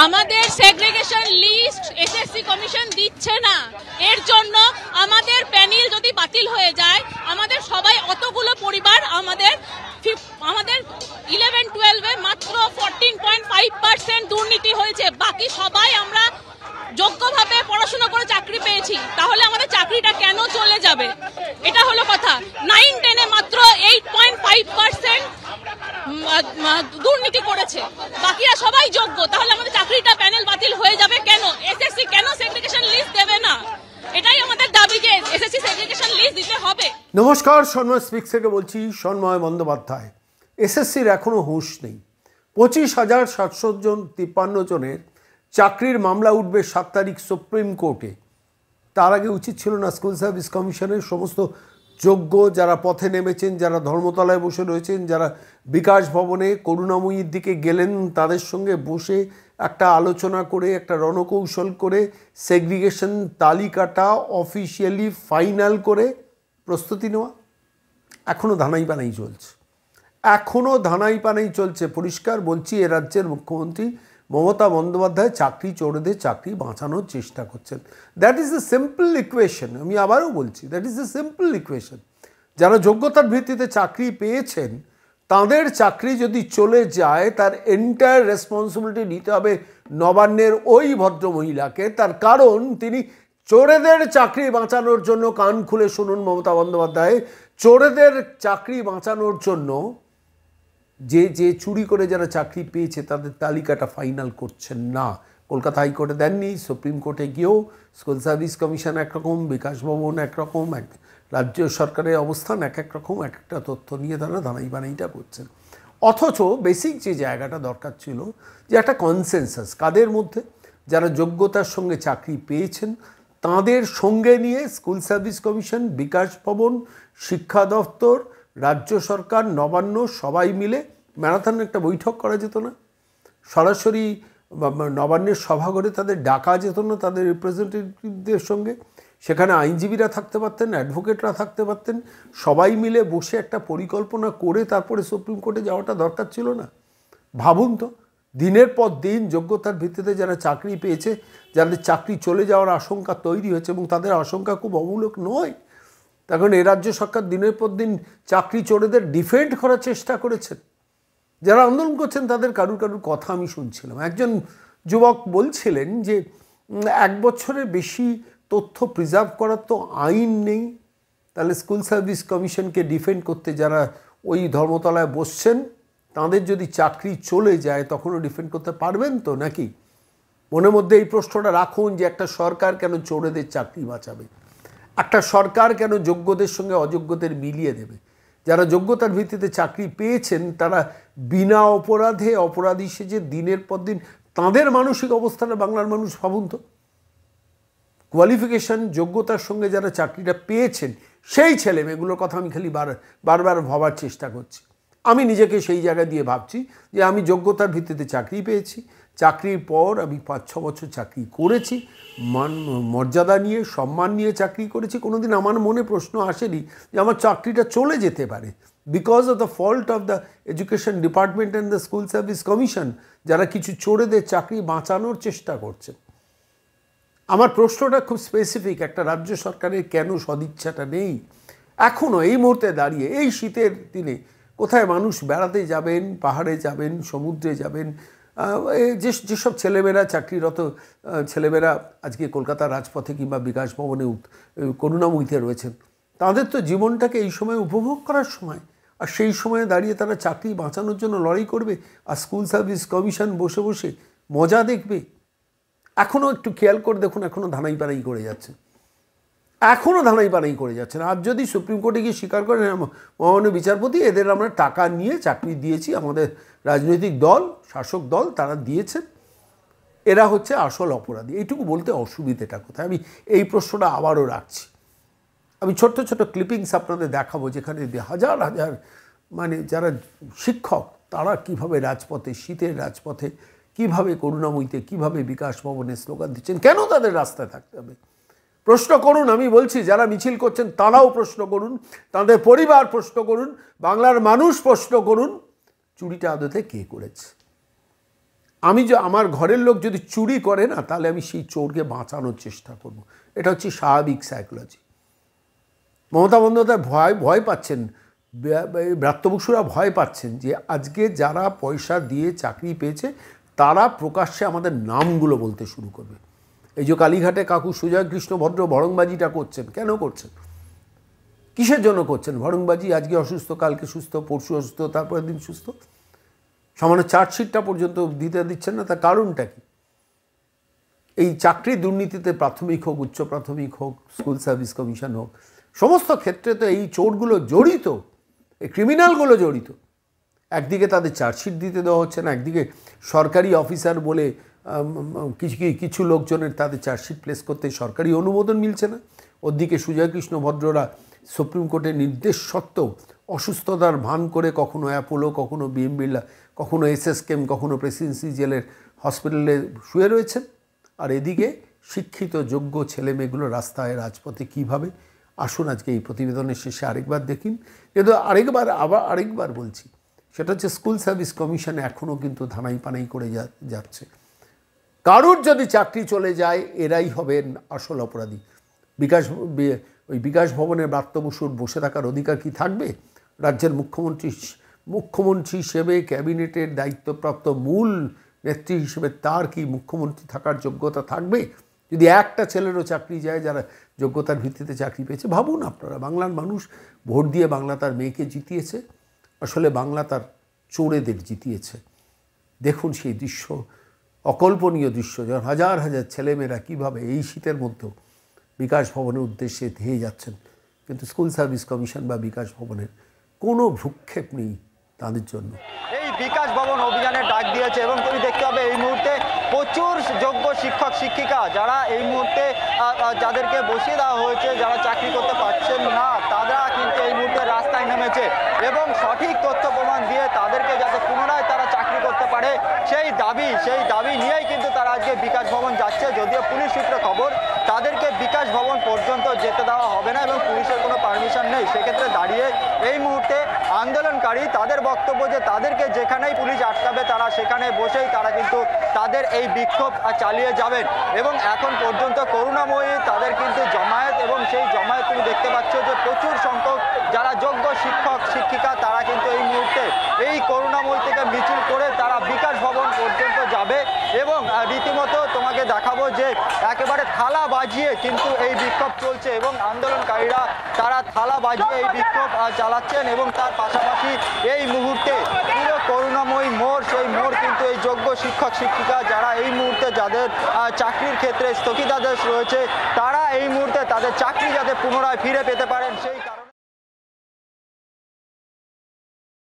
আমাদের segregation list SSC commission দিচ্ছে না, এর জন্য আমাদের প্যানেল যদি বাতিল হয়ে যায়, আমাদের সবাই অতগুলো পরিবার আমাদের 11-12 মাত্র 14.5% দুর্নীতি হয়েছে, বাকি সবাই আমরা যোগ্যভাবে পড়াশোনা করে চাকরি পেয়েছি, তাহলে আমাদের চাকরিটা কেন চলে যাবে? এটা হলো কথা। 9-10 মাত্র 8.5% দুর্নীতি করেছে, বাকিরা সবাই যোগ্য, তাহলে আমাদের চাকরিটা প্যানেল বাতিল হয়ে যাবে কেন? এসএসসি কেন সেগ্রিগেশন লিস্ট দেবে না? এটাই আমাদের দাবি যে এসএসসি সেগ্রিগেশন লিস্ট দিতে হবে। নমস্কার, সন্ময় স্পিক্স থেকে বলছি, সন্ময় বন্দ্যোপাধ্যায়। এসএসসির এখনও হুঁশ নেই। 25,753 জনের চাকরির মামলা উঠবে 7 তারিখ সুপ্রিম কোর্টে। তার আগে উচিত ছিল না স্কুল সার্ভিস কমিশনের সমস্ত যোগ্য যারা পথে নেমেছেন, যারা ধর্মতলায় বসে রয়েছেন, যারা বিকাশ ভবনে করুণাময়ীর দিকে গেলেন, তাদের সঙ্গে বসে একটা আলোচনা করে, একটা রণকৌশল করে সেগ্রিগেশন তালিকাটা অফিসিয়ালি ফাইনাল করে প্রস্তুতি নেওয়া? এখনও ধানাই পানাই চলছে, এখনও ধানাই পানাই চলছে। পরিষ্কার বলছি, এ রাজ্যের মুখ্যমন্ত্রী মমতা বন্দ্যোপাধ্যায় চাকরি চোরদের চাকরি বাঁচানোর চেষ্টা করছেন। That is the simple equation. আমি আবারও বলছি, that is the simple equation. যারা যোগ্যতার ভিত্তিতে চাকরি পেয়েছেন, তাদের চাকরি যদি চলে যায়, তার এন্টায়ার রেসপন্সিবিলিটি নিতে হবে নবান্নের ওই ভদ্রমহিলাকে। তার কারণ তিনি চোরেদের চাকরি বাঁচানোর জন্য, কান খুলে শুনুন মমতা বন্দ্যোপাধ্যায়, চোরেদের চাকরি বাঁচানোর জন্য যে চুরি করে যারা চাকরি পেয়েছে তাদের তালিকাটা ফাইনাল করছেন না। কলকাতা হাইকোর্টে দেননি, সুপ্রিম কোর্টে গিয়েও স্কুল সার্ভিস কমিশন একরকম, বিকাশ ভবন একরকম, রাজ্য সরকারের অবস্থান এক এক রকম, এক একটা তথ্য নিয়ে তারা ধানাই বানাইটা করছেন। অথচ বেসিক যে জায়গাটা দরকার ছিল, যে একটা কনসেনসাস কাদের মধ্যে, যারা যোগ্যতার সঙ্গে চাকরি পেয়েছেন তাদের সঙ্গে নিয়ে স্কুল সার্ভিস কমিশন, বিকাশ ভবন, শিক্ষা দপ্তর, রাজ্য সরকার, নবান্ন সবাই মিলে ম্যারাথন একটা বৈঠক করা যেত না? সরাসরি নবান্নের সভাঘরে তাদের ডাকা যেত না তাদের রিপ্রেজেন্টেটিভদের সঙ্গে? সেখানে আইনজীবীরা থাকতে পারতেন, অ্যাডভোকেটরা থাকতে পারতেন, সবাই মিলে বসে একটা পরিকল্পনা করে তারপরে সুপ্রিম কোর্টে যাওয়াটা দরকার ছিল না? ভাবুন তো, দিনের পর দিন যোগ্যতার ভিত্তিতে যারা চাকরি পেয়েছে, যাদের চাকরি চলে যাওয়ার আশঙ্কা তৈরি হয়েছে, এবং তাদের আশঙ্কা খুব অমূলক নয়। তখন এ রাজ্য সরকার দিনের পর দিন চাকরি চোরেদের ডিফেন্ড করার চেষ্টা করেছেন। যারা আন্দোলন করছেন তাদের কারুর কথা আমি শুনছিলাম। একজন যুবক বলছিলেন যে 1 বছরের বেশি তথ্য প্রিজার্ভ করার তো আইন নেই, তাহলে স্কুল সার্ভিস কমিশনকে ডিফেন্ড করতে যারা ওই ধর্মতলায় বসছেন, তাদের যদি চাকরি চলে যায় তখনও ডিফেন্ড করতে পারবেন তো নাকি? মনের মধ্যে এই প্রশ্নটা রাখুন যে একটা সরকার কেন চোরেদের চাকরি বাঁচাবে? একটা সরকার কেন যোগ্যদের সঙ্গে অযোগ্যদের মিলিয়ে দেবে? যারা যোগ্যতার ভিত্তিতে চাকরি পেয়েছেন তারা বিনা অপরাধে অপরাধী সেজে দিনের পর দিন, তাদের মানসিক অবস্থাটা বাংলার মানুষ ভাবুন তো। কোয়ালিফিকেশন, যোগ্যতার সঙ্গে যারা চাকরিটা পেয়েছেন সেই ছেলে মেয়েগুলোর কথা আমি খালি বারবার ভাবার চেষ্টা করছি। আমি নিজেকে সেই জায়গা দিয়ে ভাবছি যে আমি যোগ্যতার ভিত্তিতে চাকরি পেয়েছি, চাকরির পর আমি 5-6 বছর চাকরি করেছি, মর্যাদা নিয়ে, সম্মান নিয়ে চাকরি করেছি। কোনোদিন আমার মনে প্রশ্ন আসেনি যে আমার চাকরিটা চলে যেতে পারে because of the fault of the education department and the school service commission, যারা কিছু চোরেদের চাকরি বাঁচানোর চেষ্টা করছে। আমার প্রশ্নটা খুব স্পেসিফিক, একটা রাজ্য সরকারের কেন সদিচ্ছাটা নেই এখনও এই মুহূর্তে দাঁড়িয়ে? এই শীতের দিনে কোথায় মানুষ বেড়াতে যাবেন, পাহাড়ে যাবেন, সমুদ্রে যাবেন, যেসব ছেলেমেয়েরা, চাকরিরত ছেলেমেয়েরা আজকে কলকাতার রাজপথে কিংবা বিকাশ ভবনে করুণাময়ীতে রয়েছেন, তাদের তো জীবনটাকে এই সময় উপভোগ করার সময়, আর সেই সময়ে দাঁড়িয়ে তারা চাকরি বাঁচানোর জন্য লড়াই করবে, আর স্কুল সার্ভিস কমিশন বসে বসে মজা দেখবে। এখনও একটু খেয়াল করে দেখুন, এখনও ধানাই পানাই করে যাচ্ছে, এখনও ধানাই পানাই করে যাচ্ছেন। আর যদি সুপ্রিম কোর্টে গিয়ে স্বীকার করেন মহামান্য বিচারপতি, এদের আমরা টাকা নিয়ে চাকরি দিয়েছি, আমাদের রাজনৈতিক দল, শাসক দল তারা দিয়েছেন, এরা হচ্ছে আসল অপরাধী, এইটুকু বলতে অসুবিধেটা কোথায়? আমি এই প্রশ্নটা আবারও রাখছি। আমি ছোট্ট ছোট্ট ক্লিপিংস আপনাদের দেখাবো, যেখানে হাজার হাজার যারা শিক্ষক তারা কিভাবে রাজপথে, শীতের রাজপথে কিভাবে করুণাময়ীতে, কিভাবে বিকাশ ভবনে স্লোগান দিচ্ছেন। কেন তাদের রাস্তায় থাকতে হবে? প্রশ্ন করুন। আমি বলছি যারা মিছিল করছেন তারাও প্রশ্ন করুন, তাদের পরিবার প্রশ্ন করুন, বাংলার মানুষ প্রশ্ন করুন, চুরিটা আদতে কে করেছে? আমার ঘরের লোক যদি চুরি করে না, তাহলে আমি সেই চোরকে বাঁচানোর চেষ্টা করব। এটা হচ্ছে স্বাভাবিক সাইকোলজি। মমতা বন্দ্যোপাধ্যায় ভয় পাচ্ছেন, ব্রাত্য বসুরা ভয় পাচ্ছেন যে আজকে যারা পয়সা দিয়ে চাকরি পেয়েছে তারা প্রকাশ্যে আমাদের নামগুলো বলতে শুরু করবে। এই যে কালীঘাটে কাকু সুজয় কৃষ্ণ ভদ্র ভড়ংবাজিটা করছেন, কেন করছেন, কিসের জন্য করছেন ভড়ংবাজি? আজকে অসুস্থ, কালকে সুস্থ, পরশু অসুস্থ, তারপরের দিন সুস্থ, সামান্য চার্জশিটটা পর্যন্ত দিতে দিচ্ছেন না, তার কারণটা কি? এই চাকরি দুর্নীতিতে প্রাথমিক হোক, উচ্চ প্রাথমিক হোক, স্কুল সার্ভিস কমিশন হোক, সমস্ত ক্ষেত্রে তো এই চোরগুলো জড়িত, এই ক্রিমিনালগুলো জড়িত। একদিকে তাদের চার্জশিট দিতে দেওয়া হচ্ছে না, একদিকে সরকারি অফিসার বলে কিছু লোকজনের তাদের চার্জশিট প্লেস করতে সরকারি অনুমোদন মিলছে না। ওদিকে সুজয় কৃষ্ণ ভদ্ররা সুপ্রিম কোর্টের নির্দেশ সত্ত্বেও অসুস্থতার ভান করে কখনো অ্যাপোলো, কখনো বিএম বিড়লা, কখনো এসএসকেএম, কখনো প্রেসিডেন্সি জেলের হসপিটালে শুয়ে রয়েছেন। আর এদিকে শিক্ষিত যোগ্য ছেলেমেয়েগুলো রাস্তায় রাজপথে কীভাবে। আসুন আজকে এই প্রতিবেদনের শেষে আরেকবার দেখিন, কিন্তু আরেকবার বলছি, সেটা হচ্ছে স্কুল সার্ভিস কমিশন এখনও কিন্তু ধানাই পানাই করে যাচ্ছে। কারুর যদি চাকরি চলে যায় এরাই হবেন আসল অপরাধী। বিকাশ ভবনের ব্রাত্য বসুর বসে থাকার অধিকার কি থাকবে? রাজ্যের মুখ্যমন্ত্রী হিসেবে, ক্যাবিনেটের দায়িত্বপ্রাপ্ত মূল নেত্রী হিসেবে তার কি মুখ্যমন্ত্রী থাকার যোগ্যতা থাকবে যদি একটা ছেলেরও চাকরি যায় যারা যোগ্যতার ভিত্তিতে চাকরি পেয়েছে? ভাবুন আপনারা, বাংলার মানুষ ভোট দিয়ে বাংলা তার মেয়েকে জিতিয়েছে, আসলে বাংলা তার চোরেদের জিতিয়েছে। দেখুন সেই দৃশ্য, অকল্পনীয় দৃশ্য, যখন হাজার হাজার ছেলেমেয়েরা কীভাবে এই শীতের মধ্যেও বিকাশ ভবনের উদ্দেশ্যে ধেয়ে যাচ্ছেন, কিন্তু স্কুল সার্ভিস কমিশন বা বিকাশ ভবনের কোনো ভ্রুক্ষেপ নেই তাদের জন্য। এই বিকাশ ভবন অভিযানের ডাক দিয়েছে এবং তুমি দেখতে পাবে এই মুহূর্তে প্রচুর যোগ্য শিক্ষক শিক্ষিকা যারা এই মুহূর্তে যাদেরকে বসিয়ে দেওয়া হয়েছে, যারা চাকরি করতে পারছেন না, তারা কিন্তু এই মুহূর্তে রাস্তায় নেমেছে এবং সঠিক তথ্য প্রমাণ দিয়ে তাদেরকে যাতে পুনরায় তারা চাকরি করতে পারে সেই দাবি নিয়েই কিন্তু তারা আজকে বিকাশ ভবন যাচ্ছে। যদিও পুলিশ সূত্রে খবর তাদেরকে বিকাশ ভবন পর্যন্ত যেতে দেওয়া হবে না এবং পুলিশের কোনো পারমিশন নেই। সেক্ষেত্রে দাঁড়িয়ে এই মুহূর্তে আন্দোলনকারী তাদের বক্তব্য যে তাদেরকে যেখানেই পুলিশ আটকাবে তারা সেখানে বসেই তারা কিন্তু তাদের এই বিক্ষোভ চালিয়ে যাবেন এবং এখন পর্যন্ত করুণাময়ী তাদের কিন্তু জমায়েত, এবং সেই জমায়েত তুমি দেখতে পাচ্ছ যে প্রচুর সংখ্যক যারা যোগ্য শিক্ষক শিক্ষিকা তারা কিন্তু এই মুহূর্তে এই করুণাময়ী থেকে মিছিল করে তারা বিকাশ ভবন পর্যন্ত যাবে এবং রীতিমতো তোমাকে দেখাবো যে একেবারে থালা বাজিয়ে কিন্তু এই বিক্ষোভ চলছে এবং আন্দোলনকারীরা তারা থালা বাজিয়ে এই বিক্ষোভ চালাচ্ছেন এবং তার পাশাপাশি এই মুহূর্তে পুরো করুণাময়ী মোড়, সেই মোড় কিন্তু এই যোগ্য শিক্ষক শিক্ষিকা যারা এই মুহূর্তে যাদের চাকরির ক্ষেত্রে স্থগিতাদেশ রয়েছে তারা এই মুহূর্তে তাদের চাকরি যাতে পুনরায় ফিরে পেতে পারেন সেই